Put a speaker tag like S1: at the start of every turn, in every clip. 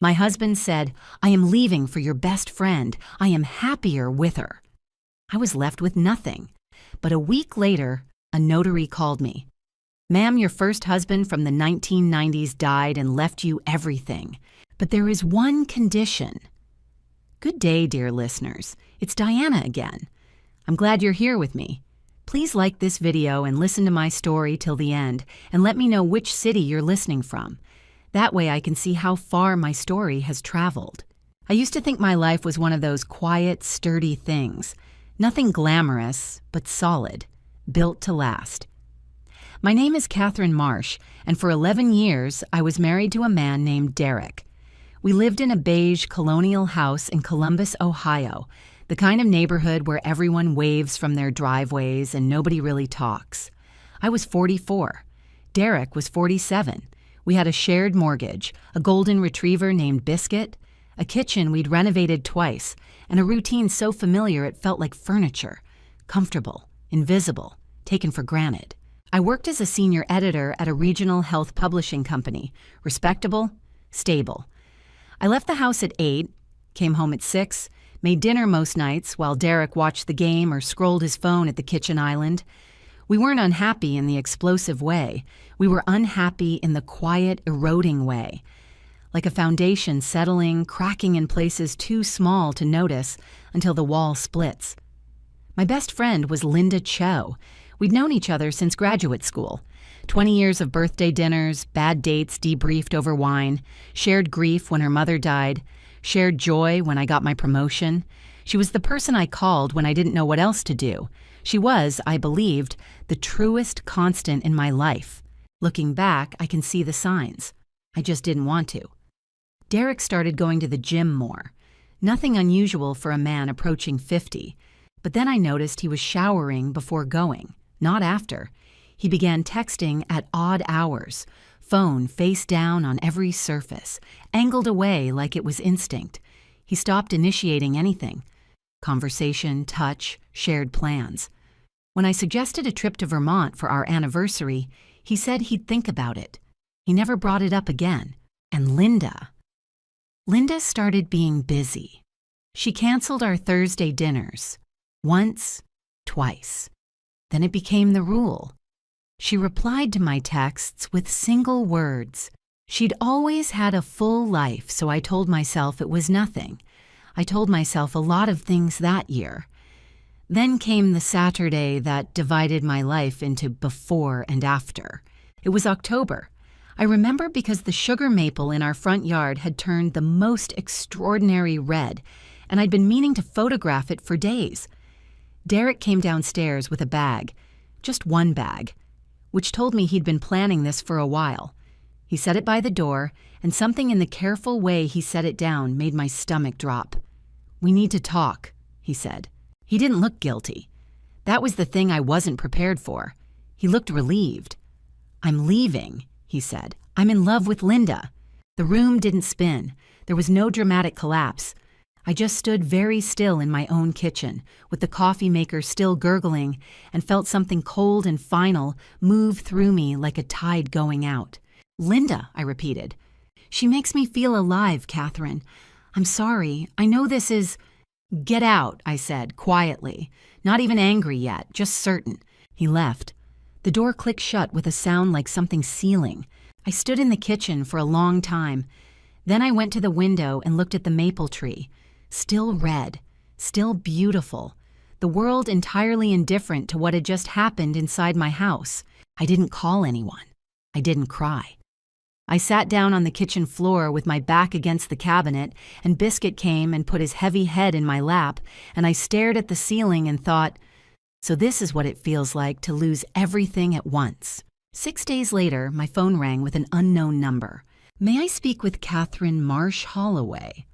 S1: My husband said, "I am leaving for your best friend. I am happier with her." I was left with nothing. But a week later, a notary called me. "Ma'am, your first husband from the 1990s died and left you everything. But there is one condition." Good day, dear listeners. It's Diana again. I'm glad you're here with me. Please like this video and listen to my story till the end, and let me know which city you're listening from. That way I can see how far my story has traveled. I used to think my life was one of those quiet, sturdy things. Nothing glamorous, but solid, built to last. My name is Catherine Marsh, and for 11 years I was married to a man named Derek. We lived in a beige colonial house in Columbus, Ohio, the kind of neighborhood where everyone waves from their driveways and nobody really talks. I was 44. Derek was 47. We had a shared mortgage, a golden retriever named Biscuit, a kitchen we'd renovated twice, and a routine so familiar it felt like furniture, comfortable, invisible, taken for granted. I worked as a senior editor at a regional health publishing company, respectable, stable. I left the house at 8, came home at 6, made dinner most nights while Derek watched the game or scrolled his phone at the kitchen island. We weren't unhappy in the explosive way. We were unhappy in the quiet, eroding way. Like a foundation settling, cracking in places too small to notice until the wall splits. My best friend was Linda Cho. We'd known each other since graduate school. 20 years of birthday dinners, bad dates debriefed over wine, shared grief when her mother died, shared joy when I got my promotion. She was the person I called when I didn't know what else to do. She was, I believed, the truest constant in my life. Looking back, I can see the signs. I just didn't want to. Derek started going to the gym more. Nothing unusual for a man approaching 50. But then I noticed he was showering before going, not after. He began texting at odd hours, phone face down on every surface, angled away like it was instinct. He stopped initiating anything. Conversation, touch, shared plans. When I suggested a trip to Vermont for our anniversary, he said he'd think about it. He never brought it up again. And Linda started being busy. She canceled our Thursday dinners. Once, twice. Then it became the rule. She replied to my texts with single words. She'd always had a full life, so I told myself it was nothing. I told myself a lot of things that year. Then came the Saturday that divided my life into before and after. It was October. I remember because the sugar maple in our front yard had turned the most extraordinary red, and I'd been meaning to photograph it for days. Derek came downstairs with a bag, just one bag, which told me he'd been planning this for a while. He set it by the door, and something in the careful way he set it down made my stomach drop. "We need to talk," he said. He didn't look guilty. That was the thing I wasn't prepared for. He looked relieved. "I'm leaving," he said. "I'm in love with Linda." The room didn't spin. There was no dramatic collapse. I just stood very still in my own kitchen, with the coffee maker still gurgling, and felt something cold and final move through me like a tide going out. "Linda," I repeated. "She makes me feel alive, Catherine. I'm sorry. I know this is—" "Get out," I said, quietly. Not even angry yet, just certain. He left. The door clicked shut with a sound like something sealing. I stood in the kitchen for a long time. Then I went to the window and looked at the maple tree. Still red, still beautiful. The world entirely indifferent to what had just happened inside my house. I didn't call anyone. I didn't cry. I sat down on the kitchen floor with my back against the cabinet, and Biscuit came and put his heavy head in my lap, and I stared at the ceiling and thought, so this is what it feels like to lose everything at once. 6 days later, my phone rang with an unknown number. "May I speak with Catherine Marsh Holloway?"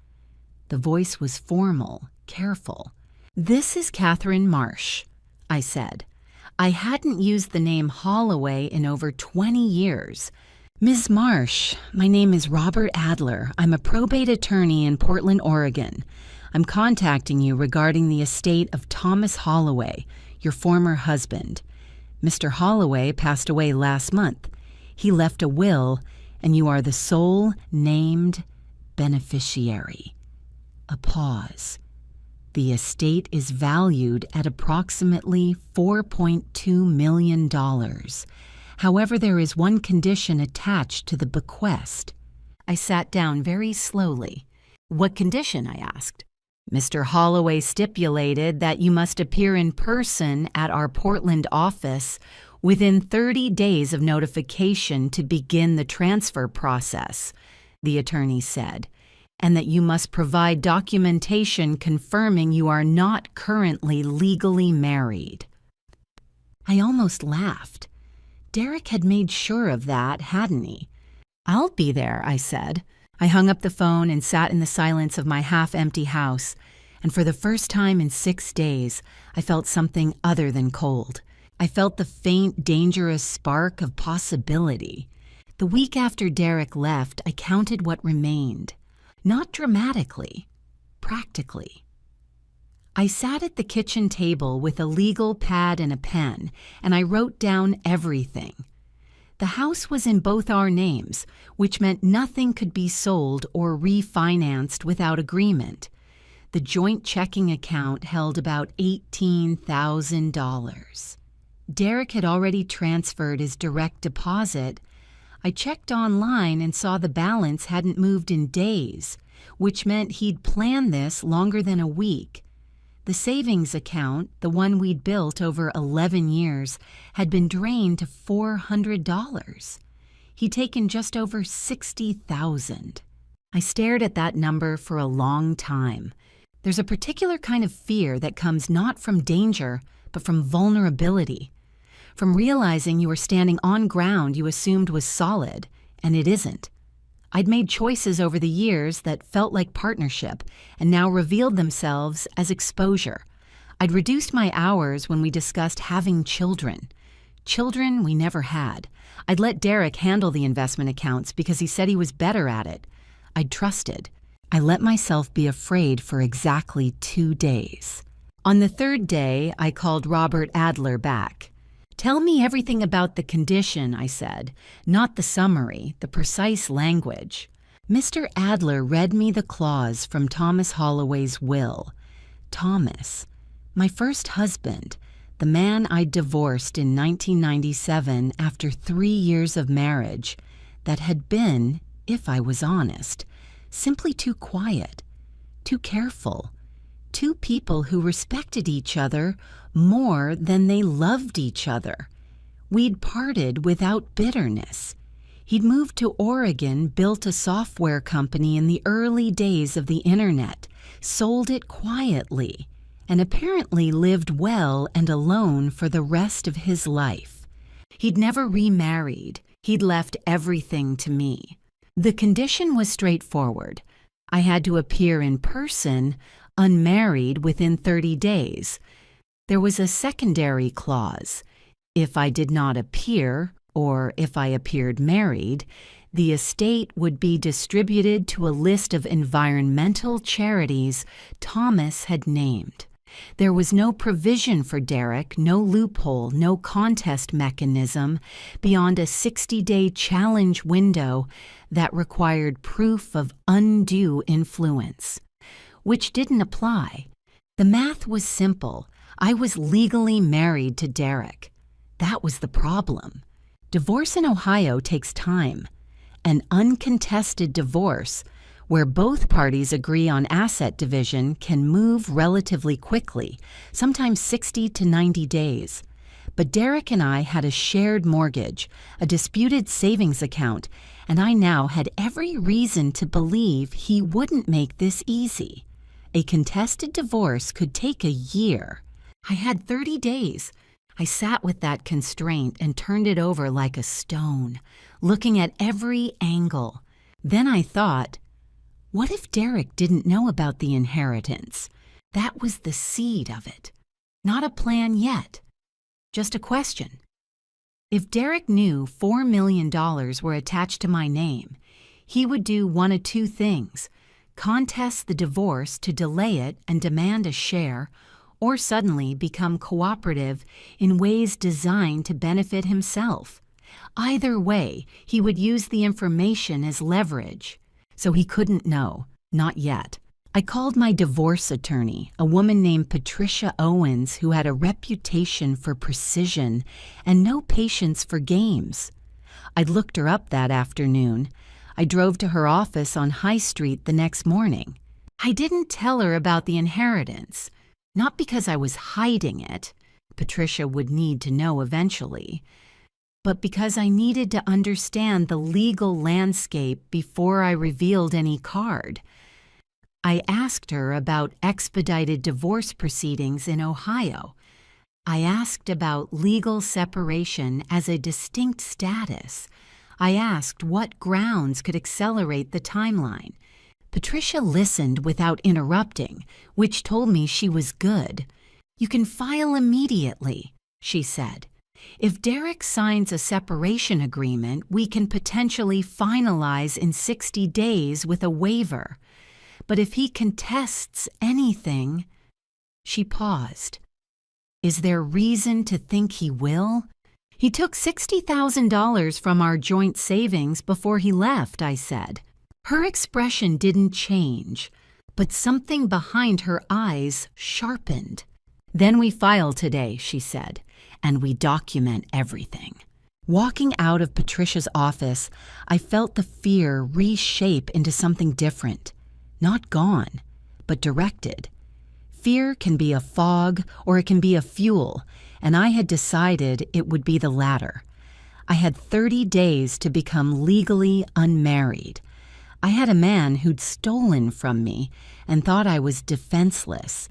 S1: The voice was formal, careful. "This is Catherine Marsh," I said. I hadn't used the name Holloway in over 20 years. "Ms. Marsh, my name is Robert Adler. I'm a probate attorney in Portland, Oregon. I'm contacting you regarding the estate of Thomas Holloway, your former husband. Mr. Holloway passed away last month. He left a will, and you are the sole named beneficiary. A pause. The estate is valued at approximately $4.2 million. However, there is one condition attached to the bequest. I sat down very slowly. What condition? I asked. Mr. Holloway stipulated that you must appear in person at our Portland office within 30 days of notification to begin the transfer process, the attorney said, and that you must provide documentation confirming you are not currently legally married. I almost laughed. Derek had made sure of that, hadn't he? I'll be there, I said. I hung up the phone and sat in the silence of my half-empty house, and for the first time in 6 days, I felt something other than cold. I felt the faint, dangerous spark of possibility. The week after Derek left, I counted what remained. Not dramatically, practically. I sat at the kitchen table with a legal pad and a pen, and I wrote down everything. The house was in both our names, which meant nothing could be sold or refinanced without agreement. The joint checking account held about $18,000. Derek had already transferred his direct deposit. I checked online and saw the balance hadn't moved in days, which meant he'd planned this longer than a week. The savings account, the one we'd built over 11 years, had been drained to $400. He'd taken just over $60,000. I stared at that number for a long time. There's a particular kind of fear that comes not from danger, but from vulnerability. From realizing you are standing on ground you assumed was solid, and it isn't. I'd made choices over the years that felt like partnership and now revealed themselves as exposure. I'd reduced my hours when we discussed having children. Children we never had. I'd let Derek handle the investment accounts because he said he was better at it. I'd trusted. I let myself be afraid for exactly 2 days. On the 3rd day, I called Robert Adler back. "Tell me everything about the condition," I said, not the summary, the precise language. Mr. Adler read me the clause from Thomas Holloway's will. Thomas, my first husband, the man I divorced in 1997 after 3 years of marriage, that had been, if I was honest, simply too quiet, too careful, two people who respected each other more than they loved each other. We'd parted without bitterness. He'd moved to Oregon, built a software company in the early days of the internet, sold it quietly, and apparently lived well and alone for the rest of his life. He'd never remarried. He'd left everything to me. The condition was straightforward. I had to appear in person, unmarried, within 30 days. There was a secondary clause. If I did not appear, or if I appeared married, the estate would be distributed to a list of environmental charities Thomas had named. There was no provision for Derek, no loophole, no contest mechanism beyond a 60-day challenge window that required proof of undue influence, which didn't apply. The math was simple. I was legally married to Derek. That was the problem. Divorce in Ohio takes time. An uncontested divorce, where both parties agree on asset division, can move relatively quickly, sometimes 60 to 90 days. But Derek and I had a shared mortgage, a disputed savings account, and I now had every reason to believe he wouldn't make this easy. A contested divorce could take a year. I had 30 days. I sat with that constraint and turned it over like a stone, looking at every angle. Then I thought, what if Derek didn't know about the inheritance? That was the seed of it. Not a plan yet. Just a question. If Derek knew $4 million were attached to my name, he would do one of two things: contest the divorce to delay it and demand a share, or suddenly become cooperative in ways designed to benefit himself. Either way, he would use the information as leverage. so he couldn't know, not yet. I called my divorce attorney, a woman named Patricia Owens, who had a reputation for precision and no patience for games. I'd looked her up that afternoon. I drove to her office on High Street the next morning. I didn't tell her about the inheritance, not because I was hiding it. Patricia would need to know eventually, but because I needed to understand the legal landscape before I revealed any card. I asked her about expedited divorce proceedings in Ohio. I asked about legal separation as a distinct status. I asked what grounds could accelerate the timeline. Patricia listened without interrupting, which told me she was good. "You can file immediately," she said. "If Derek signs a separation agreement, we can potentially finalize in 60 days with a waiver. But if he contests anything—" She paused. "Is there reason to think he will?" "He took $60,000 from our joint savings before he left," I said. Her expression didn't change, but something behind her eyes sharpened. "Then we file today," she said, "and we document everything." Walking out of Patricia's office, I felt the fear reshape into something different. Not gone, but directed. Fear can be a fog or it can be a fuel, and I had decided it would be the latter. I had 30 days to become legally unmarried. I had a man who'd stolen from me and thought I was defenseless.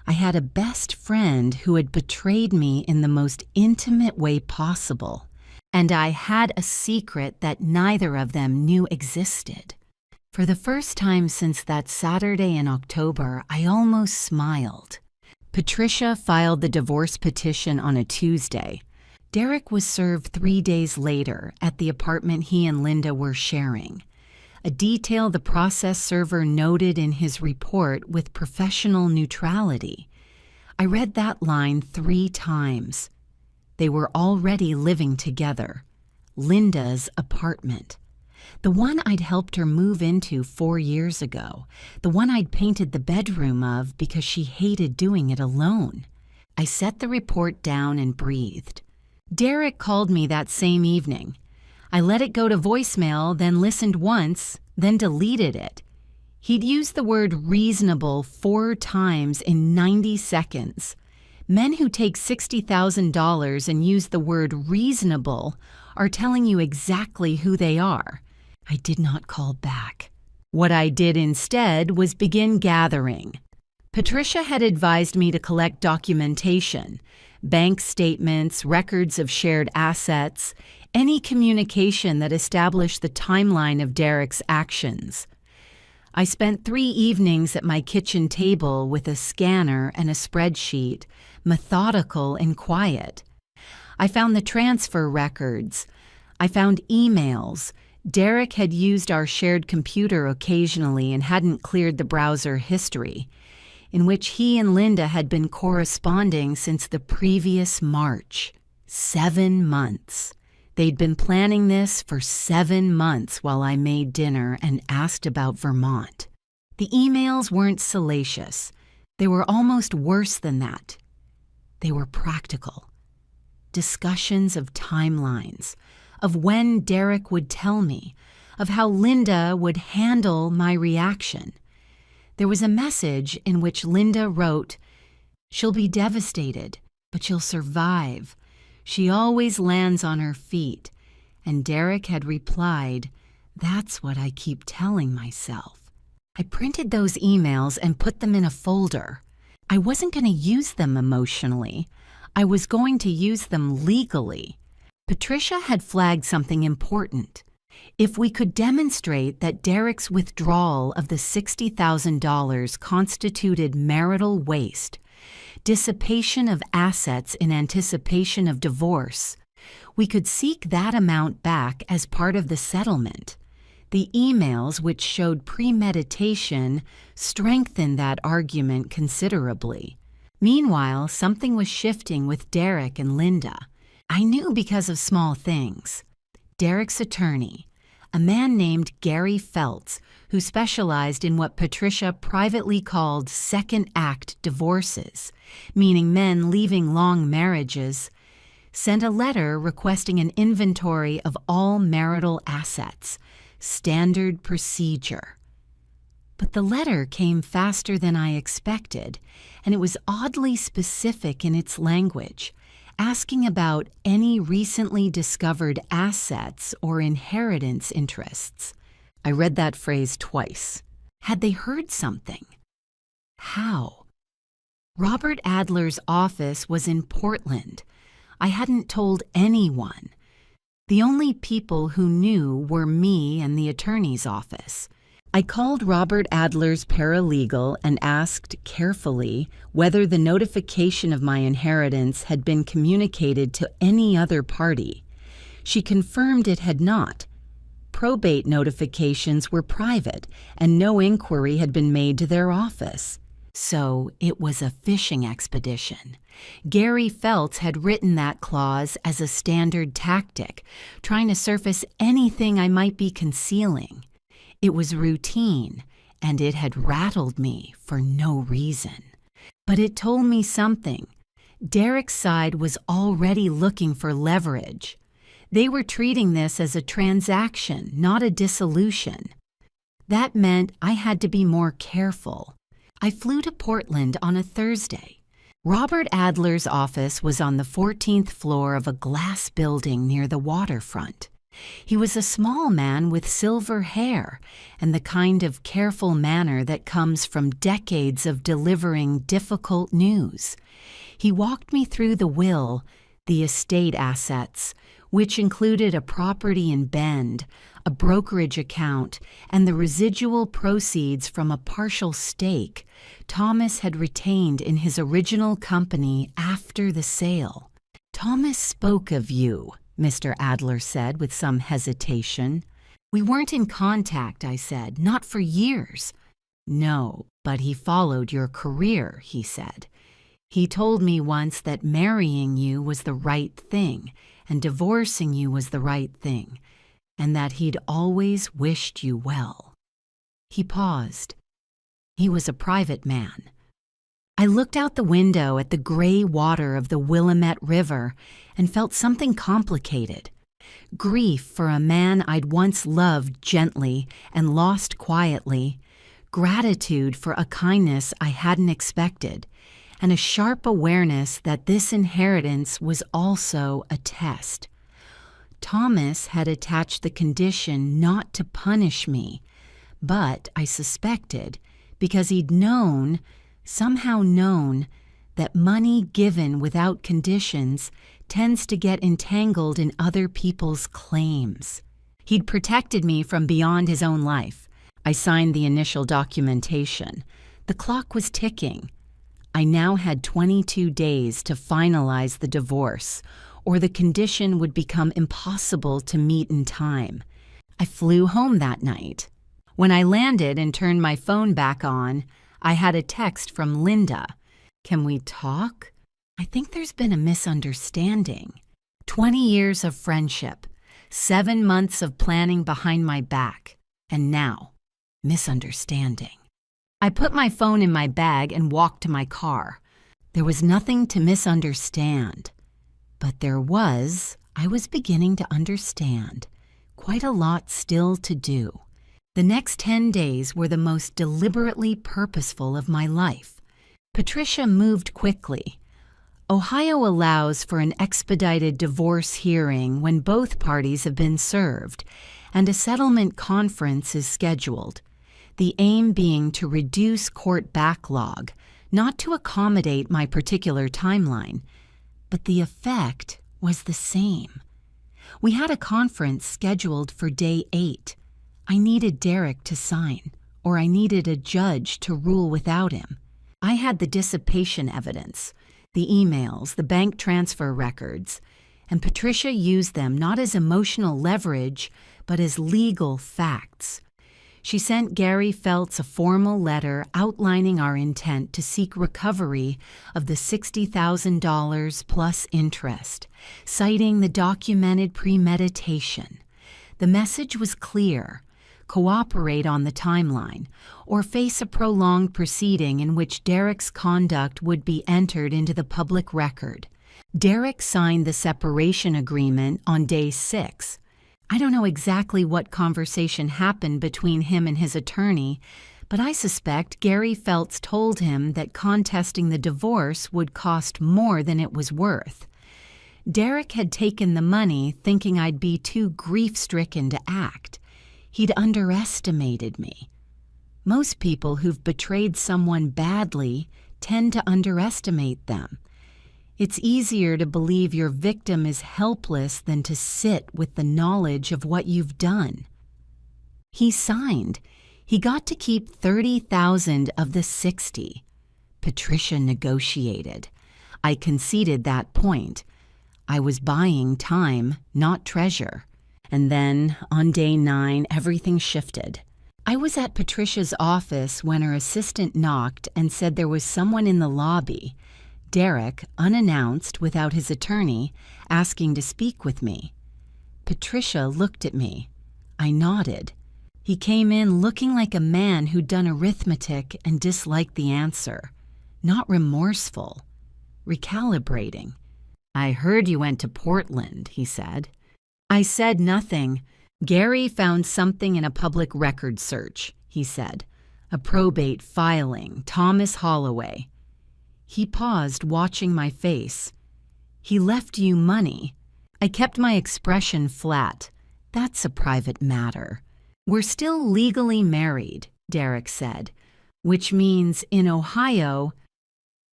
S1: I had a best friend who had betrayed me in the most intimate way possible, and I had a secret that neither of them knew existed. For the first time since that Saturday in October, I almost smiled. Patricia filed the divorce petition on a Tuesday. Derek was served 3 days later at the apartment he and Linda were sharing, a detail the process server noted in his report with professional neutrality. I read that line 3 times. They were already living together. Linda's apartment. The one I'd helped her move into 4 years ago. The one I'd painted the bedroom of because she hated doing it alone. I set the report down and breathed. Derek called me that same evening. I let it go to voicemail, then listened once, then deleted it. He'd used the word reasonable 4 times in 90 seconds. Men who take $60,000 and use the word reasonable are telling you exactly who they are. I did not call back. What I did instead was begin gathering. Patricia had advised me to collect documentation, bank statements, records of shared assets, any communication that established the timeline of Derek's actions. I spent 3 evenings at my kitchen table with a scanner and a spreadsheet, methodical and quiet. I found the transfer records. I found emails. Derek had used our shared computer occasionally and hadn't cleared the browser history, in which he and Linda had been corresponding since the previous March. 7 months. They'd been planning this for 7 months while I made dinner and asked about Vermont. The emails weren't salacious. They were almost worse than that. They were practical. Discussions of timelines, of when Derek would tell me, of how Linda would handle my reaction. There was a message in which Linda wrote, "She'll be devastated, but she'll survive. She always lands on her feet." And Derek had replied, "That's what I keep telling myself." I printed those emails and put them in a folder. I wasn't going to use them emotionally. I was going to use them legally. Patricia had flagged something important. If we could demonstrate that Derek's withdrawal of the $60,000 constituted marital waste, dissipation of assets in anticipation of divorce, we could seek that amount back as part of the settlement. The emails, which showed premeditation, strengthened that argument considerably. Meanwhile, something was shifting with Derek and Linda. I knew because of small things. Derek's attorney, a man named Gary Feltz, who specialized in what Patricia privately called second act divorces, meaning men leaving long marriages, sent a letter requesting an inventory of all marital assets, standard procedure. But the letter came faster than I expected, and it was oddly specific in its language, asking about any recently discovered assets or inheritance interests. I read that phrase twice. Had they heard something? How? Robert Adler's office was in Portland. I hadn't told anyone. The only people who knew were me and the attorney's office. I called Robert Adler's paralegal and asked carefully whether the notification of my inheritance had been communicated to any other party. She confirmed it had not. Probate notifications were private, and no inquiry had been made to their office. So it was a fishing expedition. Gary Feltz had written that clause as a standard tactic, trying to surface anything I might be concealing. It was routine, and it had rattled me for no reason. But it told me something. Derek's side was already looking for leverage. They were treating this as a transaction, not a dissolution. That meant I had to be more careful. I flew to Portland on a Thursday. Robert Adler's office was on the 14th floor of a glass building near the waterfront. He was a small man with silver hair and the kind of careful manner that comes from decades of delivering difficult news. He walked me through the will, the estate assets, which included a property in Bend, a brokerage account, and the residual proceeds from a partial stake Thomas had retained in his original company after the sale. "Thomas spoke of you," Mr. Adler said with some hesitation. "We weren't in contact," I said, "not for years." "No, but he followed your career," he said. "He told me once that marrying you was the right thing and divorcing you was the right thing, and that he'd always wished you well." He paused. He was a private man. I looked out the window at the gray water of the Willamette River and felt something complicated. Grief for a man I'd once loved gently and lost quietly, gratitude for a kindness I hadn't expected, and a sharp awareness that this inheritance was also a test. Thomas had attached the condition not to punish me, but I suspected, because he'd somehow known, that money given without conditions tends to get entangled in other people's claims. He'd protected me from beyond his own life. I signed the initial documentation. The clock was ticking. I now had 22 days to finalize the divorce, or the condition would become impossible to meet in time. I flew home that night. When I landed and turned my phone back on, I had a text from Linda. "Can we talk? I think there's been a misunderstanding. 20 years of friendship, 7 months of planning behind my back, and now, misunderstanding." I put my phone in my bag and walked to my car. There was nothing to misunderstand. But I was beginning to understand, quite a lot still to do. The next 10 days were the most deliberately purposeful of my life. Patricia moved quickly. Ohio allows for an expedited divorce hearing when both parties have been served, and a settlement conference is scheduled. The aim being to reduce court backlog, not to accommodate my particular timeline, but the effect was the same. We had a conference scheduled for day 8. I needed Derek to sign, or I needed a judge to rule without him. I had the dissipation evidence, the emails, the bank transfer records, and Patricia used them not as emotional leverage, but as legal facts. She sent Gary Feltz a formal letter outlining our intent to seek recovery of the $60,000 plus interest, citing the documented premeditation. The message was clear: cooperate on the timeline, or face a prolonged proceeding in which Derek's conduct would be entered into the public record. Derek signed the separation agreement on day 6. I don't know exactly what conversation happened between him and his attorney, but I suspect Gary Feltz told him that contesting the divorce would cost more than it was worth. Derek had taken the money thinking I'd be too grief-stricken to act. He'd underestimated me. Most people who've betrayed someone badly tend to underestimate them. It's easier to believe your victim is helpless than to sit with the knowledge of what you've done. He signed. He got to keep $30,000 of the $60,000. Patricia negotiated. I conceded that point. I was buying time, not treasure. And then, on day 9, everything shifted. I was at Patricia's office when her assistant knocked and said there was someone in the lobby. Derek, unannounced without his attorney, asking to speak with me. Patricia looked at me. I nodded. He came in looking like a man who'd done arithmetic and disliked the answer. Not remorseful. Recalibrating. "I heard you went to Portland," he said. I said nothing. "Gary found something in a public record search," he said. "A probate filing, Thomas Holloway." He paused, watching my face. "He left you money." I kept my expression flat. "That's a private matter." "We're still legally married," Derek said, "which means in Ohio—"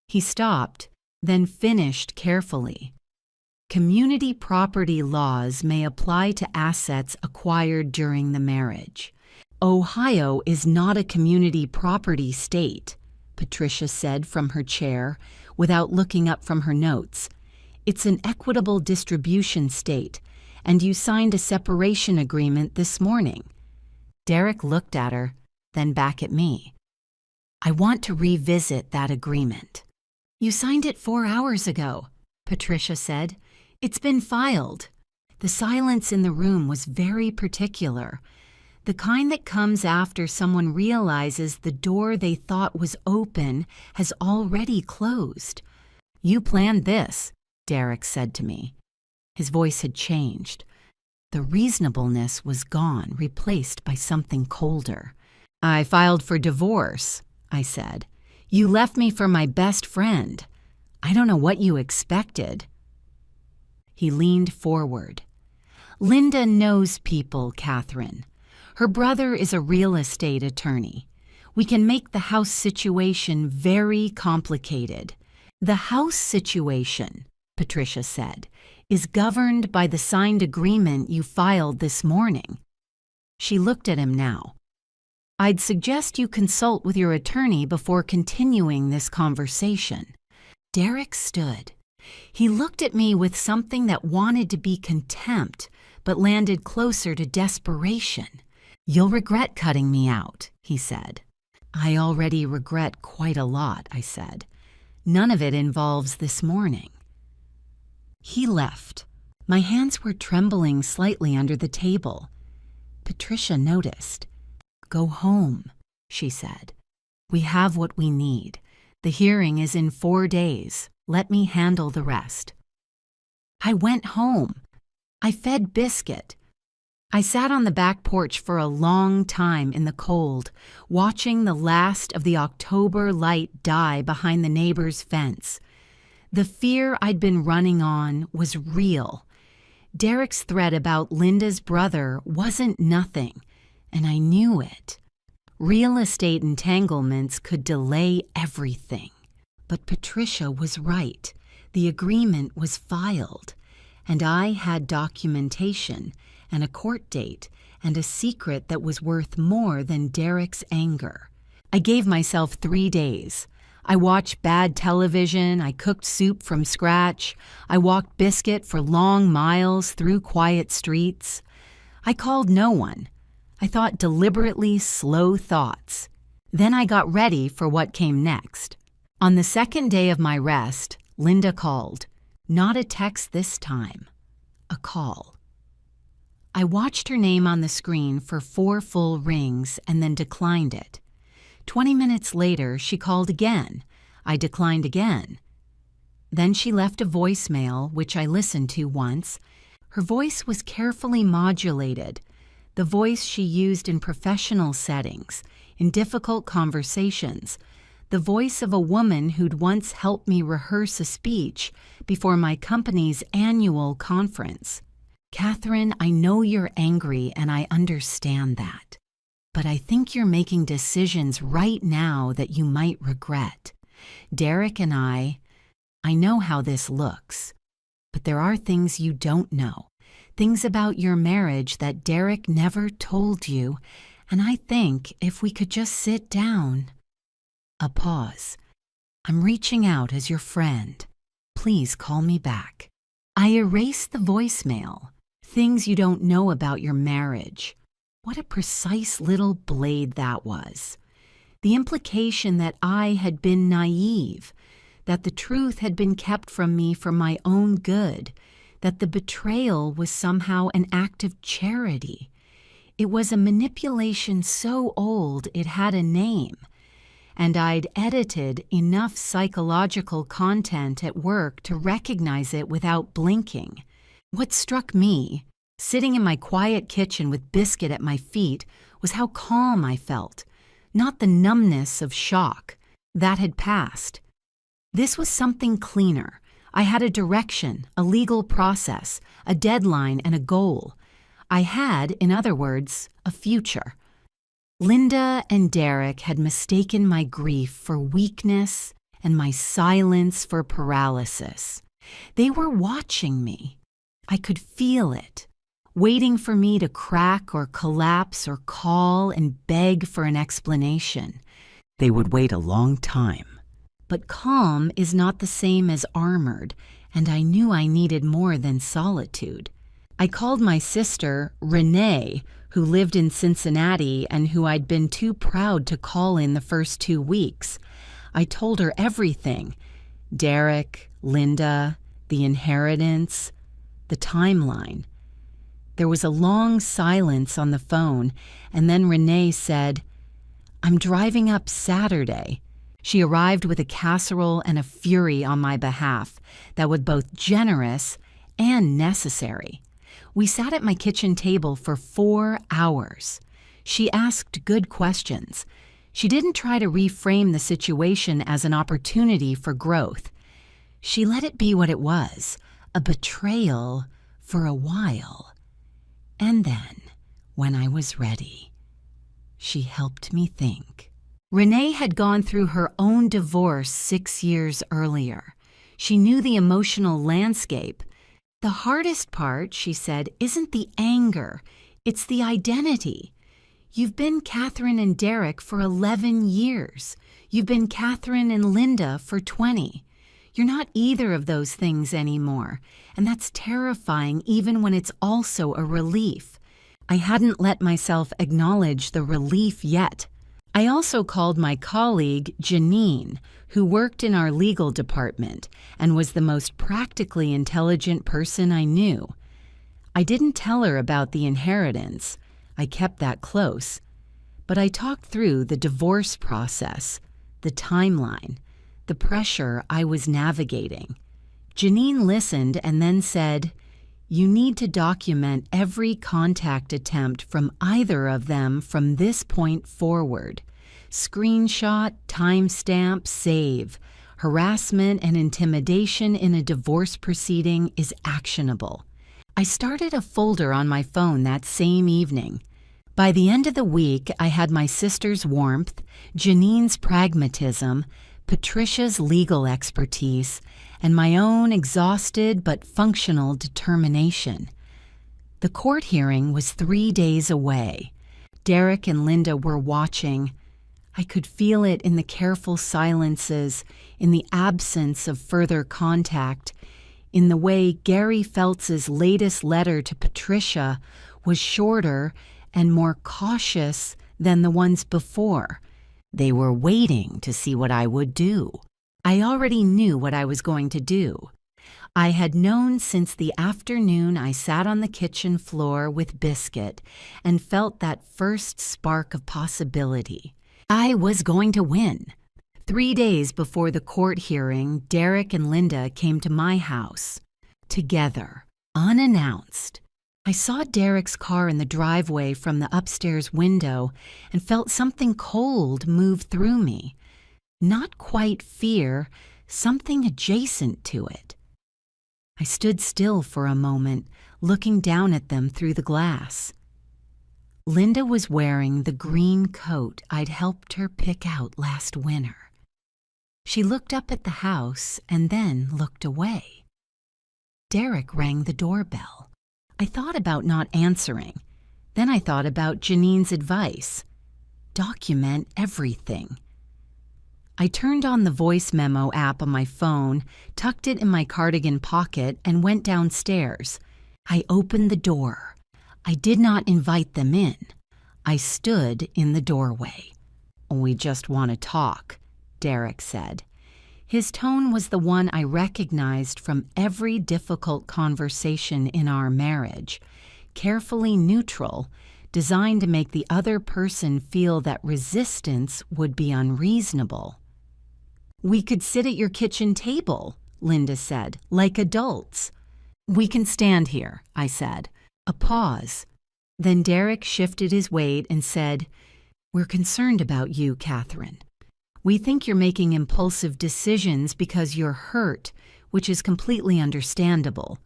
S1: He stopped, then finished carefully. "Community property laws may apply to assets acquired during the marriage. Ohio is not a community property state," Patricia said from her chair, without looking up from her notes. "It's an equitable distribution state, and you signed a separation agreement this morning." Derek looked at her, then back at me. "I want to revisit that agreement." "You signed it 4 hours ago," Patricia said. "It's been filed." The silence in the room was very particular, the kind that comes after someone realizes the door they thought was open has already closed. "You planned this," Derek said to me. His voice had changed. The reasonableness was gone, replaced by something colder. "I filed for divorce," I said. "You left me for my best friend. I don't know what you expected." He leaned forward. "Linda knows people, Catherine. Her brother is a real estate attorney. We can make the house situation very complicated." "The house situation," Patricia said, "is governed by the signed agreement you filed this morning." She looked at him now. "I'd suggest you consult with your attorney before continuing this conversation." Derek stood. He looked at me with something that wanted to be contempt, but landed closer to desperation. "You'll regret cutting me out," he said. "I already regret quite a lot," I said. "None of it involves this morning." He left. My hands were trembling slightly under the table. Patricia noticed. "Go home," she said. "We have what we need. The hearing is in 4 days. Let me handle the rest." I went home. I fed Biscuit. I sat on the back porch for a long time in the cold, watching the last of the October light die behind the neighbor's fence. The fear I'd been running on was real. Derek's threat about Linda's brother wasn't nothing, and I knew it. Real estate entanglements could delay everything. But Patricia was right. The agreement was filed, and I had documentation and a court date and a secret that was worth more than Derek's anger. I gave myself 3 days. I watched bad television, I cooked soup from scratch, I walked Biscuit for long miles through quiet streets. I called no one. I thought deliberately slow thoughts. Then I got ready for what came next. On the second day of my rest, Linda called. Not a text this time. A call. I watched her name on the screen for 4 full rings and then declined it. 20 minutes later, she called again. I declined again. Then she left a voicemail, which I listened to once. Her voice was carefully modulated, the voice she used in professional settings, in difficult conversations, the voice of a woman who'd once helped me rehearse a speech before my company's annual conference. "Catherine, I know you're angry and I understand that. But I think you're making decisions right now that you might regret. Derek and I know how this looks, but there are things you don't know, things about your marriage that Derek never told you, and I think if we could just sit down." A pause. "I'm reaching out as your friend. Please call me back." I erased the voicemail. Things you don't know about your marriage. What a precise little blade that was. The implication that I had been naive, that the truth had been kept from me for my own good, that the betrayal was somehow an act of charity. It was a manipulation so old it had a name, and I'd edited enough psychological content at work to recognize it without blinking. What struck me, sitting in my quiet kitchen with Biscuit at my feet, was how calm I felt, not the numbness of shock. That had passed. This was something cleaner. I had a direction, a legal process, a deadline, and a goal. I had, in other words, a future. Linda and Derek had mistaken my grief for weakness and my silence for paralysis. They were watching me. I could feel it, waiting for me to crack or collapse or call and beg for an explanation. They would wait a long time. But calm is not the same as armored, and I knew I needed more than solitude. I called my sister, Renee, who lived in Cincinnati and who I'd been too proud to call in the first 2 weeks. I told her everything: Derek, Linda, the inheritance, the timeline. There was a long silence on the phone, and then Renee said, "I'm driving up Saturday." She arrived with a casserole and a fury on my behalf that was both generous and necessary. We sat at my kitchen table for 4 hours. She asked good questions. She didn't try to reframe the situation as an opportunity for growth. She let it be what it was, a betrayal for a while. And then, when I was ready, she helped me think. Renee had gone through her own divorce 6 years earlier. She knew the emotional landscape. "The hardest part," she said, "isn't the anger, it's the identity. You've been Catherine and Derek for 11 years. You've been Catherine and Linda for 20. You're not either of those things anymore, and that's terrifying even when it's also a relief." I hadn't let myself acknowledge the relief yet. I also called my colleague, Janine, who worked in our legal department and was the most practically intelligent person I knew. I didn't tell her about the inheritance. I kept that close. But I talked through the divorce process, the timeline, the pressure I was navigating. Janine listened and then said, "You need to document every contact attempt from either of them from this point forward. Screenshot, timestamp, save. Harassment and intimidation in a divorce proceeding is actionable." I started a folder on my phone that same evening. By the end of the week, I had my sister's warmth, Janine's pragmatism, Patricia's legal expertise, and my own exhausted but functional determination. The court hearing was 3 days away. Derek and Linda were watching. I could feel it in the careful silences, in the absence of further contact, in the way Gary Feltz's latest letter to Patricia was shorter and more cautious than the ones before. They were waiting to see what I would do. I already knew what I was going to do. I had known since the afternoon I sat on the kitchen floor with Biscuit and felt that first spark of possibility. I was going to win. 3 days before the court hearing, Derek and Linda came to my house. Together, unannounced. I saw Derek's car in the driveway from the upstairs window and felt something cold move through me. Not quite fear, something adjacent to it. I stood still for a moment, looking down at them through the glass. Linda was wearing the green coat I'd helped her pick out last winter. She looked up at the house and then looked away. Derek rang the doorbell. I thought about not answering. Then I thought about Janine's advice. Document everything. I turned on the voice memo app on my phone, tucked it in my cardigan pocket, and went downstairs. I opened the door. I did not invite them in. I stood in the doorway. "We just want to talk," Derek said. His tone was the one I recognized from every difficult conversation in our marriage, carefully neutral, designed to make the other person feel that resistance would be unreasonable. "We could sit at your kitchen table," Linda said, "like adults." "We can stand here," I said. A pause. Then Derek shifted his weight and said, "We're concerned about you, Catherine. We think you're making impulsive decisions because you're hurt, which is completely understandable."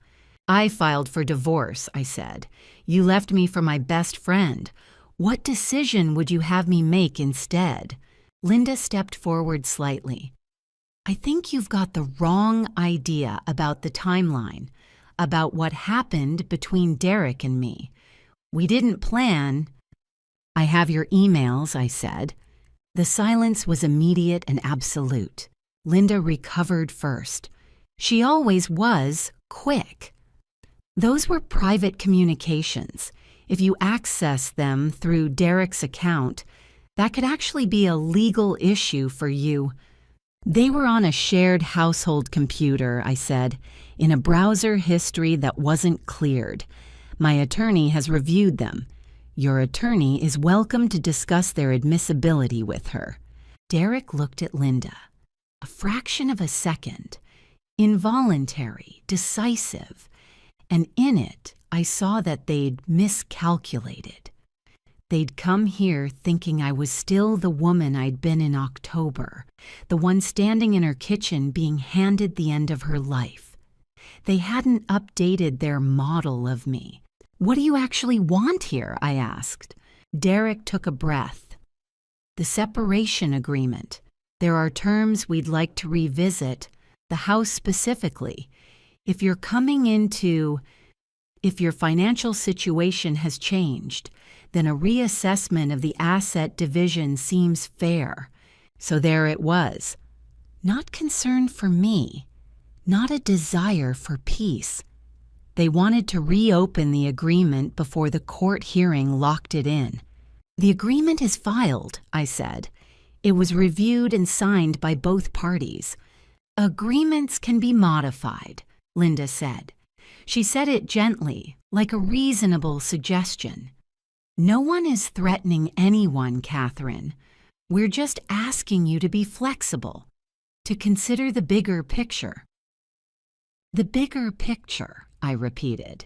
S1: "I filed for divorce," I said. "You left me for my best friend. What decision would you have me make instead?" Linda stepped forward slightly. "I think you've got the wrong idea about the timeline, about what happened between Derek and me. We didn't plan." "I have your emails," I said. The silence was immediate and absolute. Linda recovered first. She always was quick. "Those were private communications. If you access them through Derek's account, that could actually be a legal issue for you." "They were on a shared household computer," I said, "in a browser history that wasn't cleared. My attorney has reviewed them. Your attorney is welcome to discuss their admissibility with her." Derek looked at Linda. A fraction of a second. Involuntary, decisive. And in it, I saw that they'd miscalculated. They'd come here thinking I was still the woman I'd been in October, the one standing in her kitchen being handed the end of her life. They hadn't updated their model of me. "What do you actually want here?" I asked. Derek took a breath. "The separation agreement. There are terms we'd like to revisit, the house specifically. If your financial situation has changed, then a reassessment of the asset division seems fair." So there it was. Not concern for me, not a desire for peace. They wanted to reopen the agreement before the court hearing locked it in. "The agreement is filed," I said. "It was reviewed and signed by both parties." "Agreements can be modified," Linda said. She said it gently, like a reasonable suggestion. "No one is threatening anyone, Catherine. We're just asking you to be flexible, to consider the bigger picture." "The bigger picture," I repeated.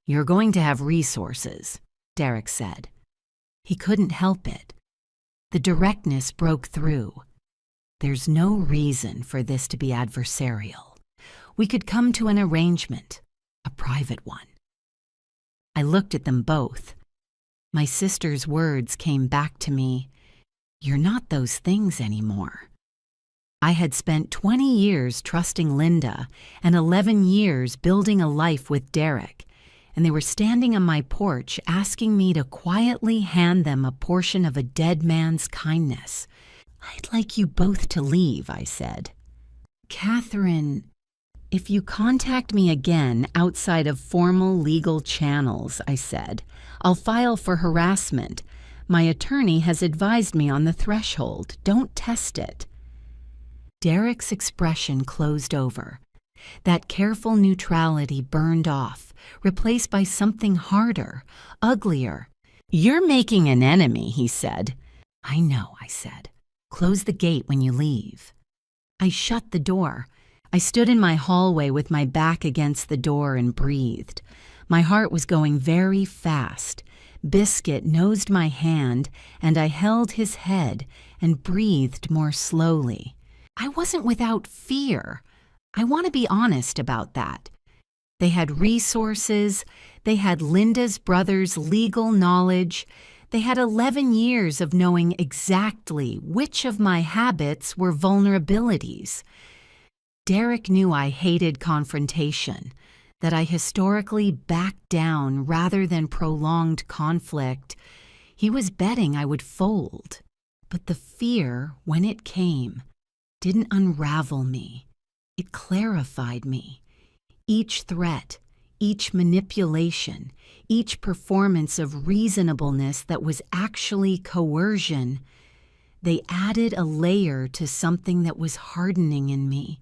S1: "You're going to have resources," Derek said. He couldn't help it. The directness broke through. "There's no reason for this to be adversarial. We could come to an arrangement, a private one." I looked at them both. My sister's words came back to me. "You're not those things anymore." I had spent 20 years trusting Linda and 11 years building a life with Derek, and they were standing on my porch asking me to quietly hand them a portion of a dead man's kindness. "I'd like you both to leave," I said. "Catherine, if you contact me again outside of formal legal channels," I said, "I'll file for harassment. My attorney has advised me on the threshold. Don't test it." Derek's expression closed over. That careful neutrality burned off, replaced by something harder, uglier. "You're making an enemy," he said. "I know," I said. "Close the gate when you leave." I shut the door. I stood in my hallway with my back against the door and breathed. My heart was going very fast. Biscuit nosed my hand, and I held his head and breathed more slowly. I wasn't without fear. I want to be honest about that. They had resources. They had Linda's brother's legal knowledge. They had 11 years of knowing exactly which of my habits were vulnerabilities. Derek knew I hated confrontation, that I historically backed down rather than prolonged conflict. He was betting I would fold. But the fear, when it came, didn't unravel me. It clarified me. Each threat, each manipulation, each performance of reasonableness that was actually coercion, they added a layer to something that was hardening in me,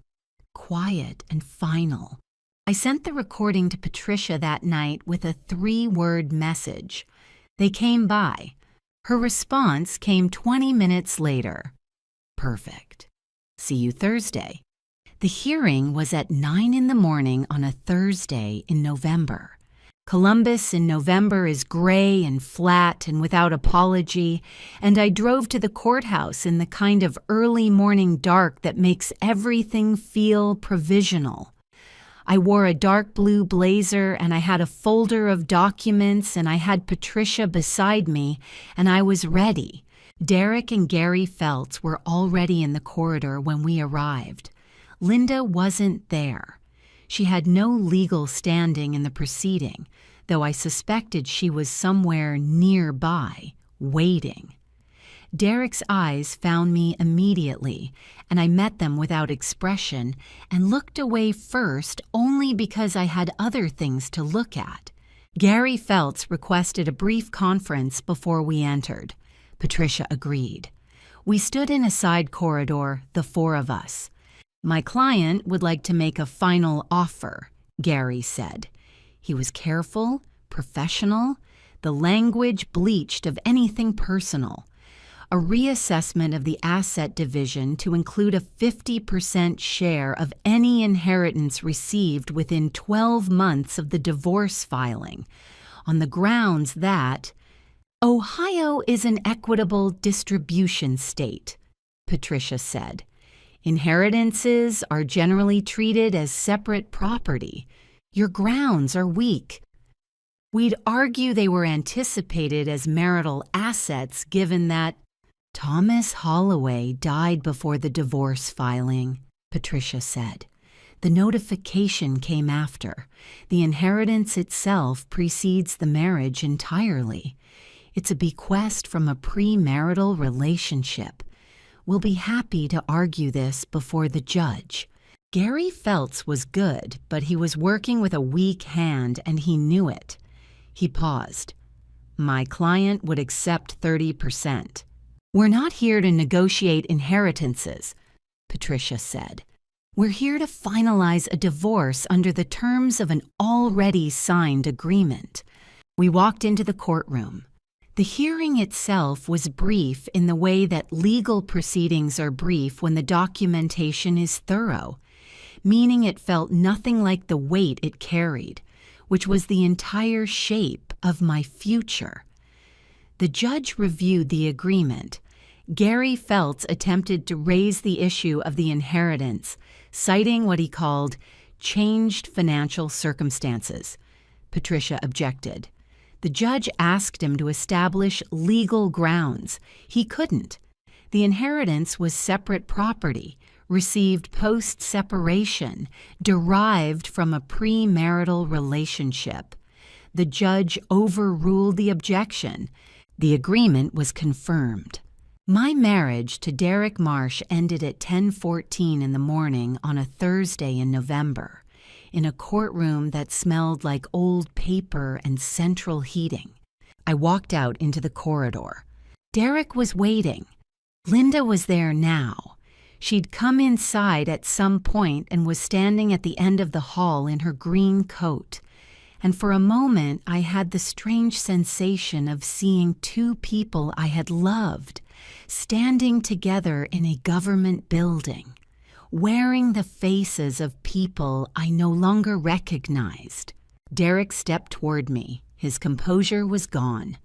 S1: quiet and final. I sent the recording to Patricia that night with a 3-word message. They came by. Her response came 20 minutes later. "Perfect. See you Thursday." The hearing was at 9 in the morning on a Thursday in November. Columbus in November is gray and flat and without apology, and I drove to the courthouse in the kind of early morning dark that makes everything feel provisional. I wore a dark blue blazer, and I had a folder of documents, and I had Patricia beside me, and I was ready. Derek and Gary Feltz were already in the corridor when we arrived. Linda wasn't there. She had no legal standing in the proceeding, though I suspected she was somewhere nearby, waiting. Derek's eyes found me immediately, and I met them without expression and looked away first only because I had other things to look at. Gary Feltz requested a brief conference before we entered. Patricia agreed. We stood in a side corridor, the 4 of us. "My client would like to make a final offer," Gary said. He was careful, professional, the language bleached of anything personal. A reassessment of the asset division to include a 50% share of any inheritance received within 12 months of the divorce filing, on the grounds that Ohio is an equitable distribution state, Patricia said. Inheritances are generally treated as separate property. Your grounds are weak. We'd argue they were anticipated as marital assets given that Thomas Holloway died before the divorce filing, Patricia said. The notification came after. The inheritance itself precedes the marriage entirely. It's a bequest from a premarital relationship. We'll be happy to argue this before the judge. Gary Feltz was good, but he was working with a weak hand, and he knew it. He paused. "My client would accept 30%. "We're not here to negotiate inheritances," Patricia said. "We're here to finalize a divorce under the terms of an already signed agreement." We walked into the courtroom. The hearing itself was brief in the way that legal proceedings are brief when the documentation is thorough, meaning it felt nothing like the weight it carried, which was the entire shape of my future. The judge reviewed the agreement. Gary Feltz attempted to raise the issue of the inheritance, citing what he called changed financial circumstances. Patricia objected. The judge asked him to establish legal grounds. He couldn't. The inheritance was separate property, received post-separation, derived from a premarital relationship. The judge overruled the objection. The agreement was confirmed. My marriage to Derek Marsh ended at 10:14 in the morning on a Thursday in November, in a courtroom that smelled like old paper and central heating. I walked out into the corridor. Derek was waiting. Linda was there now. She'd come inside at some point and was standing at the end of the hall in her green coat. And for a moment, I had the strange sensation of seeing two people I had loved standing together in a government building, wearing the faces of people I no longer recognized. Derek stepped toward me. His composure was gone.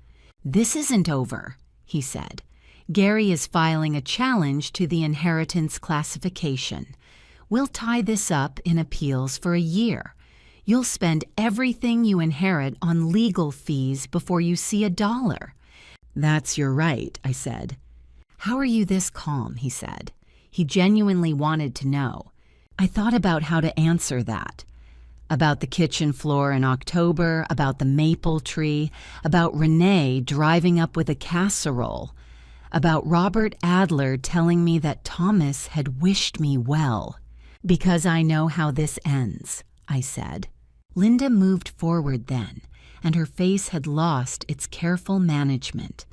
S1: "This isn't over," he said. "Gary is filing a challenge to the inheritance classification. We'll tie this up in appeals for a year. You'll spend everything you inherit on legal fees before you see a dollar." "That's your right," I said. "How are you this calm?" he said. He genuinely wanted to know. I thought about how to answer that. About the kitchen floor in October, about the maple tree, about Renee driving up with a casserole, about Robert Adler telling me that Thomas had wished me well. "Because I know how this ends," I said. Linda moved forward then, and her face had lost its careful management.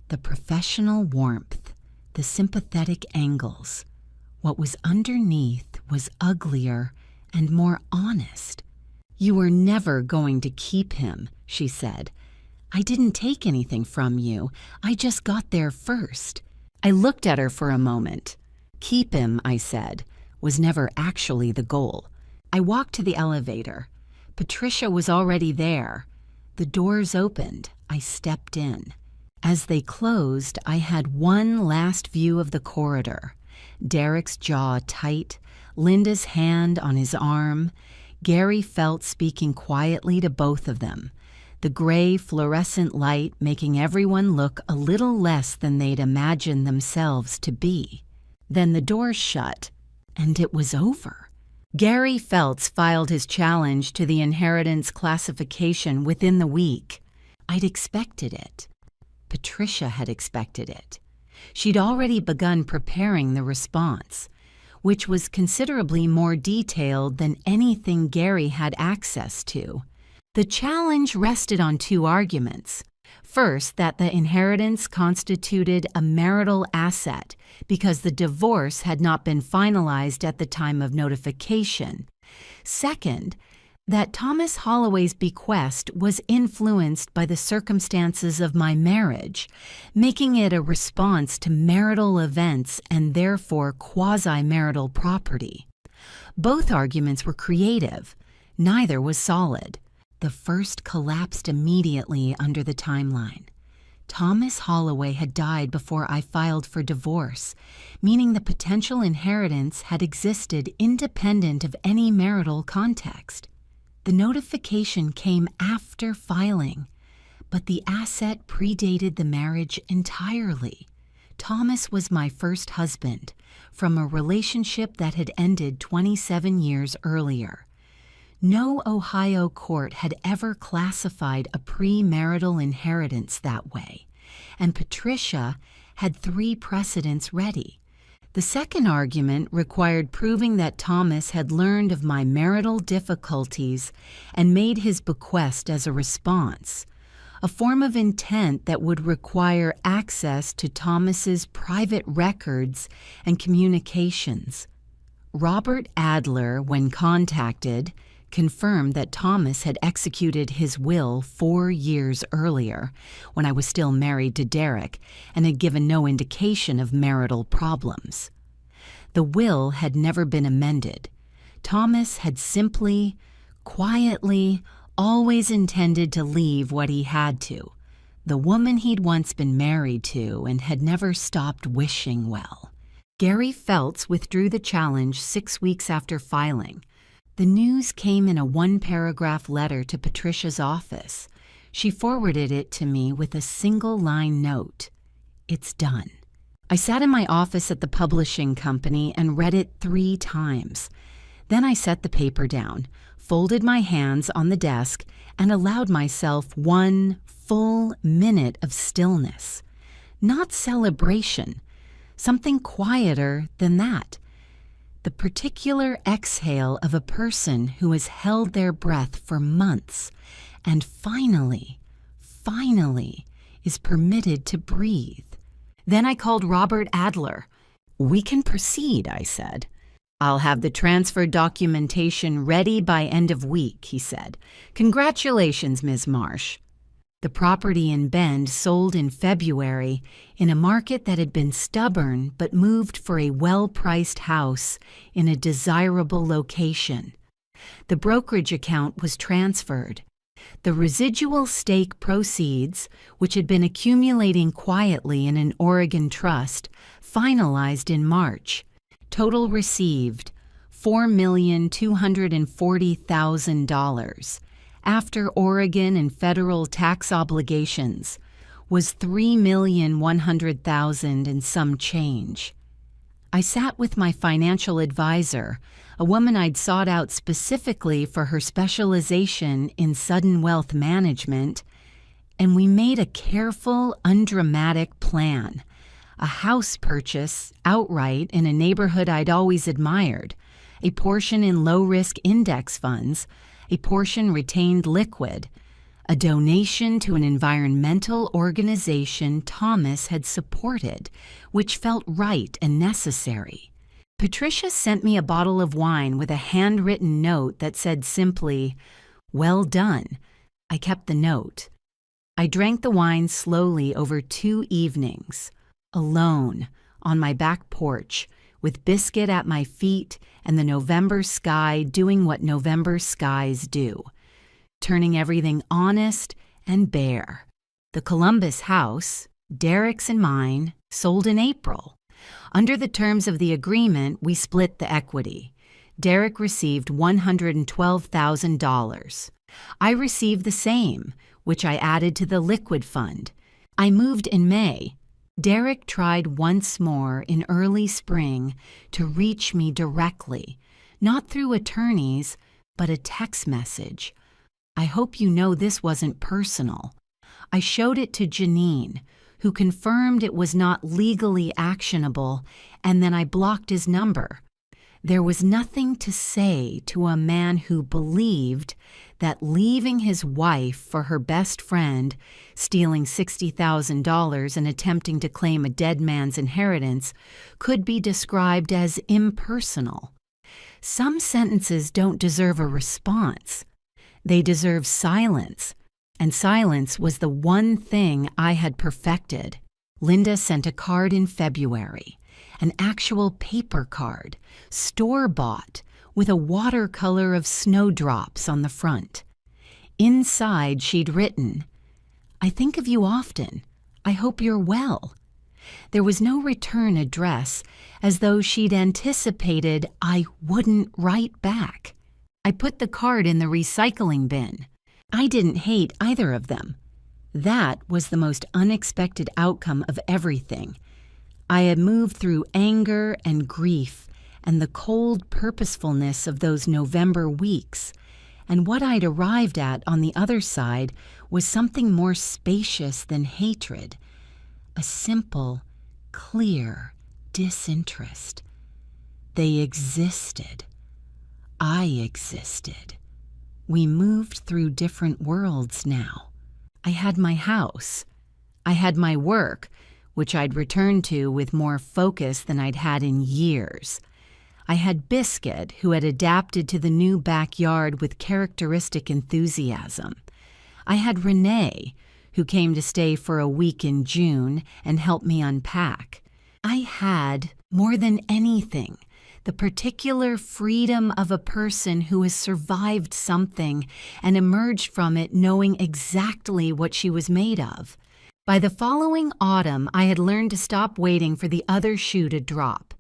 S1: The professional warmth, the sympathetic angles. What was underneath was uglier and more honest. "You were never going to keep him," she said. "I didn't take anything from you. I just got there first." I looked at her for a moment. "Keep him," I said, "was never actually the goal." I walked to the elevator. Patricia was already there. The doors opened. I stepped in. As they closed, I had one last view of the corridor. Derek's jaw tight, Linda's hand on his arm, Gary felt speaking quietly to both of them, the gray fluorescent light making everyone look a little less than they'd imagined themselves to be. Then the door shut, and it was over. Gary Feltz filed his challenge to the inheritance classification within the week. I'd expected it. Patricia had expected it. She'd already begun preparing the response, which was considerably more detailed than anything Gary had access to. The challenge rested on two arguments. First, that the inheritance constituted a marital asset because the divorce had not been finalized at the time of notification. Second, that Thomas Holloway's bequest was influenced by the circumstances of my marriage, making it a response to marital events and therefore quasi-marital property. Both arguments were creative. Neither was solid. The first collapsed immediately under the timeline. Thomas Holloway had died before I filed for divorce, meaning the potential inheritance had existed independent of any marital context. The notification came after filing, but the asset predated the marriage entirely. Thomas was my first husband, from a relationship that had ended 27 years earlier. No Ohio court had ever classified a premarital inheritance that way, and Patricia had 3 precedents ready. The second argument required proving that Thomas had learned of my marital difficulties and made his bequest as a response, a form of intent that would require access to Thomas's private records and communications. Robert Adler, when contacted, confirmed that Thomas had executed his will 4 years earlier, when I was still married to Derek, and had given no indication of marital problems. The will had never been amended. Thomas had simply, quietly, always intended to leave what he had to, the woman he'd once been married to and had never stopped wishing well. Gary Feltz withdrew the challenge 6 weeks after filing. The news came in a 1-paragraph letter to Patricia's office. She forwarded it to me with a single-line note. "It's done." I sat in my office at the publishing company and read it 3 times. Then I set the paper down, folded my hands on the desk, and allowed myself 1 full minute of stillness. Not celebration, something quieter than that. The particular exhale of a person who has held their breath for months and finally is permitted to breathe. Then I called Robert Adler. "We can proceed," I said. "I'll have the transfer documentation ready by end of week," he said. "Congratulations, Ms. Marsh." The property in Bend sold in February in a market that had been stubborn but moved for a well-priced house in a desirable location. The brokerage account was transferred. The residual stake proceeds, which had been accumulating quietly in an Oregon trust, finalized in March. Total received $4,240,000. After Oregon and federal tax obligations, was $3,100,000 and some change. I sat with my financial advisor, a woman I'd sought out specifically for her specialization in sudden wealth management, and we made a careful, undramatic plan. A house purchase outright in a neighborhood I'd always admired, a portion in low-risk index funds, a portion retained liquid, a donation to an environmental organization Thomas had supported, which felt right and necessary. Patricia sent me a bottle of wine with a handwritten note that said simply, "Well done." I kept the note. I drank the wine slowly over 2 evenings, alone, on my back porch, with biscuit at my feet and the November sky doing what November skies do, turning everything honest and bare. The Columbus house, Derek's and mine, sold in April. Under the terms of the agreement, we split the equity. Derek received $112,000. I received the same, which I added to the liquid fund. I moved in May. Derek tried once more in early spring to reach me directly, not through attorneys, but a text message. "I hope you know this wasn't personal." I showed it to Janine, who confirmed it was not legally actionable, and then I blocked his number. There was nothing to say to a man who believed that leaving his wife for her best friend, stealing $60,000 and attempting to claim a dead man's inheritance, could be described as impersonal. Some sentences don't deserve a response. They deserve silence, and silence was the one thing I had perfected. Linda sent a card in February, an actual paper card, store-bought, with a watercolor of snowdrops on the front. Inside she'd written, "I think of you often. I hope you're well." There was no return address, as though she'd anticipated I wouldn't write back. I put the card in the recycling bin. I didn't hate either of them. That was the most unexpected outcome of everything. I had moved through anger and grief and the cold purposefulness of those November weeks, and what I'd arrived at on the other side was something more spacious than hatred, a simple, clear disinterest. They existed. I existed. We moved through different worlds now. I had my house. I had my work, which I'd returned to with more focus than I'd had in years. I had Biscuit, who had adapted to the new backyard with characteristic enthusiasm. I had Renee, who came to stay for a week in June and helped me unpack. I had, more than anything, the particular freedom of a person who has survived something and emerged from it knowing exactly what she was made of. By the following autumn, I had learned to stop waiting for the other shoe to drop.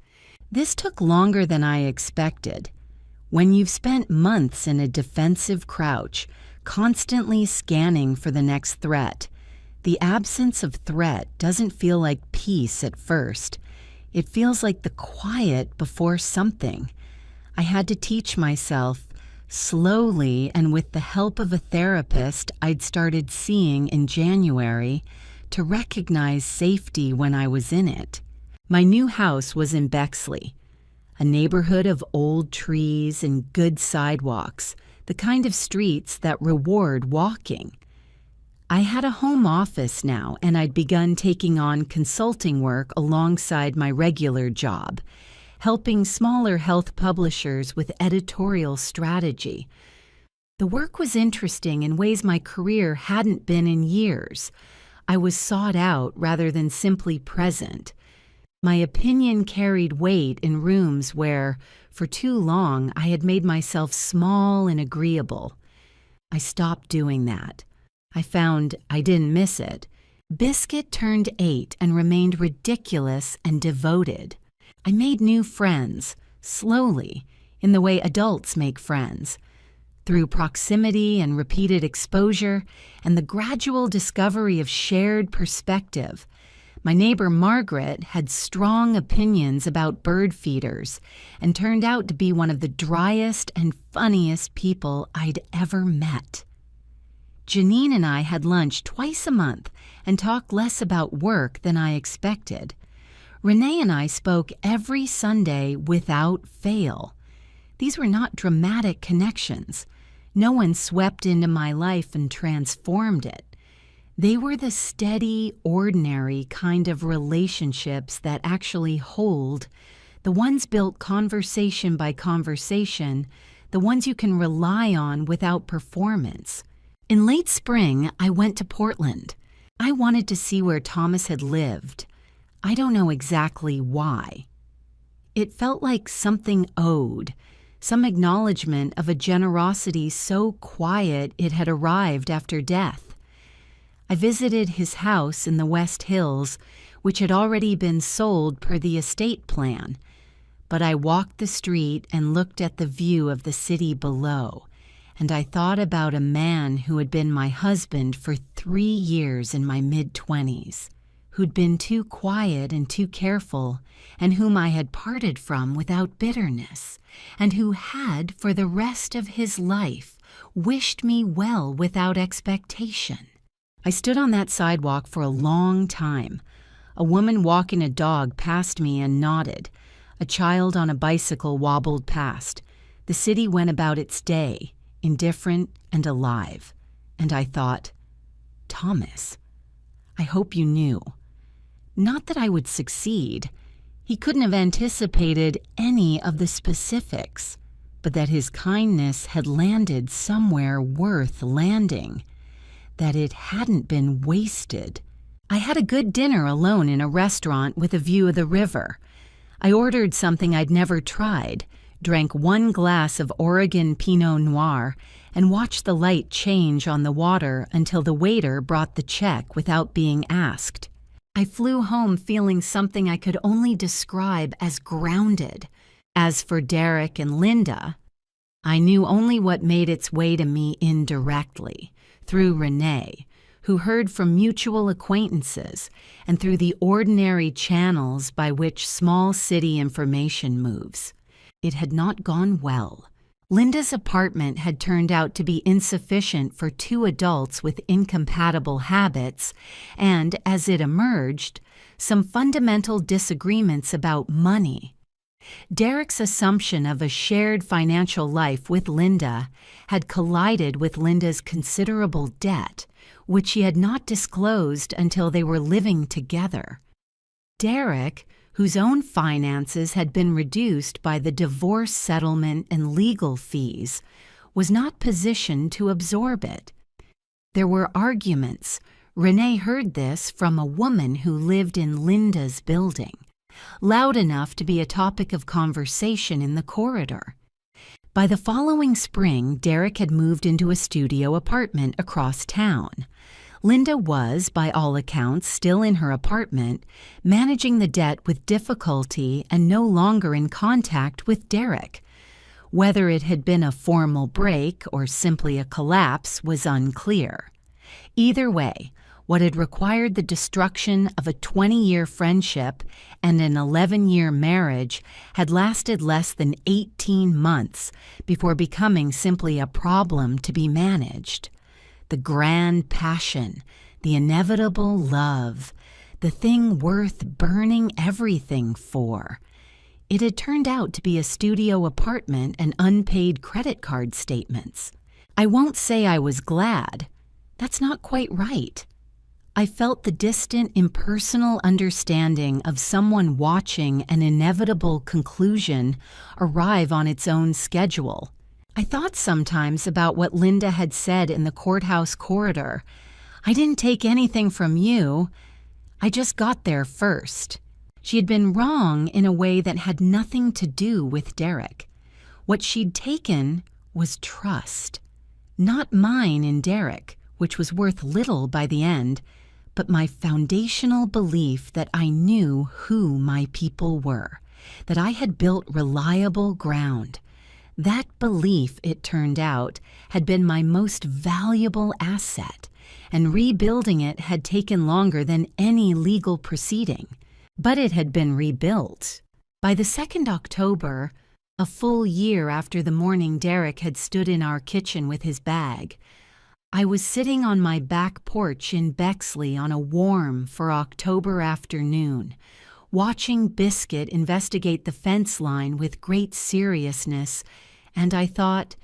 S1: This took longer than I expected. When you've spent months in a defensive crouch, constantly scanning for the next threat, the absence of threat doesn't feel like peace at first. It feels like the quiet before something. I had to teach myself, slowly and with the help of a therapist I'd started seeing in January, to recognize safety when I was in it. My new house was in Bexley, a neighborhood of old trees and good sidewalks, the kind of streets that reward walking. I had a home office now, and I'd begun taking on consulting work alongside my regular job, helping smaller health publishers with editorial strategy. The work was interesting in ways my career hadn't been in years. I was sought out rather than simply present. My opinion carried weight in rooms where, for too long, I had made myself small and agreeable. I stopped doing that. I found I didn't miss it. Biscuit turned 8 and remained ridiculous and devoted. I made new friends, slowly, in the way adults make friends, through proximity and repeated exposure and the gradual discovery of shared perspective. My neighbor Margaret had strong opinions about bird feeders and turned out to be one of the driest and funniest people I'd ever met. Janine and I had lunch twice a month and talked less about work than I expected. Renee and I spoke every Sunday without fail. These were not dramatic connections. No one swept into my life and transformed it. They were the steady, ordinary kind of relationships that actually hold, the ones built conversation by conversation, the ones you can rely on without performance. In late spring, I went to Portland. I wanted to see where Thomas had lived. I don't know exactly why. It felt like something owed, some acknowledgement of a generosity so quiet it had arrived after death. I visited his house in the West Hills, which had already been sold per the estate plan, but I walked the street and looked at the view of the city below, and I thought about a man who had been my husband for 3 years in my mid-20s, who'd been too quiet and too careful, and whom I had parted from without bitterness, and who had, for the rest of his life, wished me well without expectation. I stood on that sidewalk for a long time. A woman walking a dog passed me and nodded. A child on a bicycle wobbled past. The city went about its day, indifferent and alive. And I thought, Thomas, I hope you knew. Not that I would succeed. He couldn't have anticipated any of the specifics, but that his kindness had landed somewhere worth landing, that it hadn't been wasted. I had a good dinner alone in a restaurant with a view of the river. I ordered something I'd never tried, drank 1 glass of Oregon Pinot Noir, and watched the light change on the water until the waiter brought the check without being asked. I flew home feeling something I could only describe as grounded. As for Derek and Linda, I knew only what made its way to me indirectly, through Renee, who heard from mutual acquaintances, and through the ordinary channels by which small city information moves. It had not gone well. Linda's apartment had turned out to be insufficient for 2 adults with incompatible habits, and, as it emerged, some fundamental disagreements about money. Derek's assumption of a shared financial life with Linda had collided with Linda's considerable debt, which he had not disclosed until they were living together. Derek, whose own finances had been reduced by the divorce settlement and legal fees, was not positioned to absorb it. There were arguments. Renee heard this from a woman who lived in Linda's building, loud enough to be a topic of conversation in the corridor. By the following spring, Derek had moved into a studio apartment across town. Linda was, by all accounts, still in her apartment, managing the debt with difficulty and no longer in contact with Derek. Whether it had been a formal break or simply a collapse was unclear. Either way, what had required the destruction of a 20-year friendship and an 11-year marriage had lasted less than 18 months before becoming simply a problem to be managed. The grand passion, the inevitable love, the thing worth burning everything for. It had turned out to be a studio apartment and unpaid credit card statements. I won't say I was glad. That's not quite right. I felt the distant, impersonal understanding of someone watching an inevitable conclusion arrive on its own schedule. I thought sometimes about what Linda had said in the courthouse corridor. I didn't take anything from you. I just got there first. She had been wrong in a way that had nothing to do with Derek. What she'd taken was trust. Not mine in Derek, which was worth little by the end, but my foundational belief that I knew who my people were, that I had built reliable ground. That belief, it turned out, had been my most valuable asset, and rebuilding it had taken longer than any legal proceeding. But it had been rebuilt. By the 2nd October, a full year after the morning Derek had stood in our kitchen with his bag, I was sitting on my back porch in Bexley on a warm for October afternoon, watching Biscuit investigate the fence line with great seriousness, and I thought,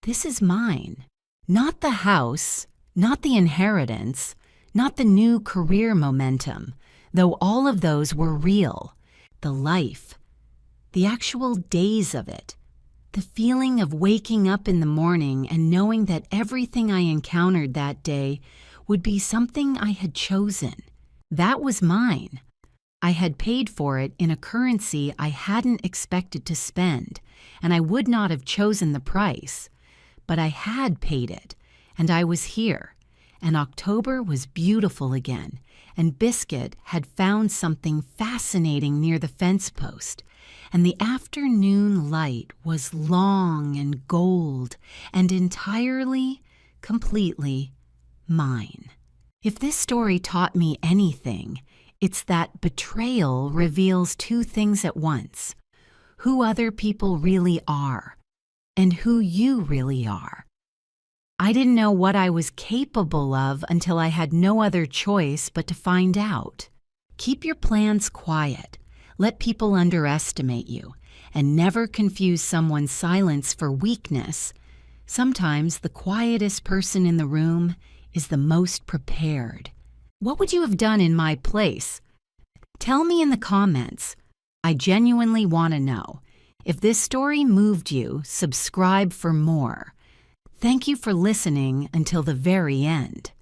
S1: this is mine. Not the house, not the inheritance, not the new career momentum, though all of those were real. The life, the actual days of it, the feeling of waking up in the morning and knowing that everything I encountered that day would be something I had chosen. That was mine. I had paid for it in a currency I hadn't expected to spend, and I would not have chosen the price. But I had paid it, and I was here, and October was beautiful again, and Biscuit had found something fascinating near the fence post, and the afternoon light was long and gold and entirely, completely mine. If this story taught me anything, it's that betrayal reveals two things at once: who other people really are and who you really are. I didn't know what I was capable of until I had no other choice but to find out. Keep your plans quiet. Let people underestimate you, and never confuse someone's silence for weakness. Sometimes the quietest person in the room is the most prepared. What would you have done in my place? Tell me in the comments. I genuinely want to know. If this story moved you, subscribe for more. Thank you for listening until the very end.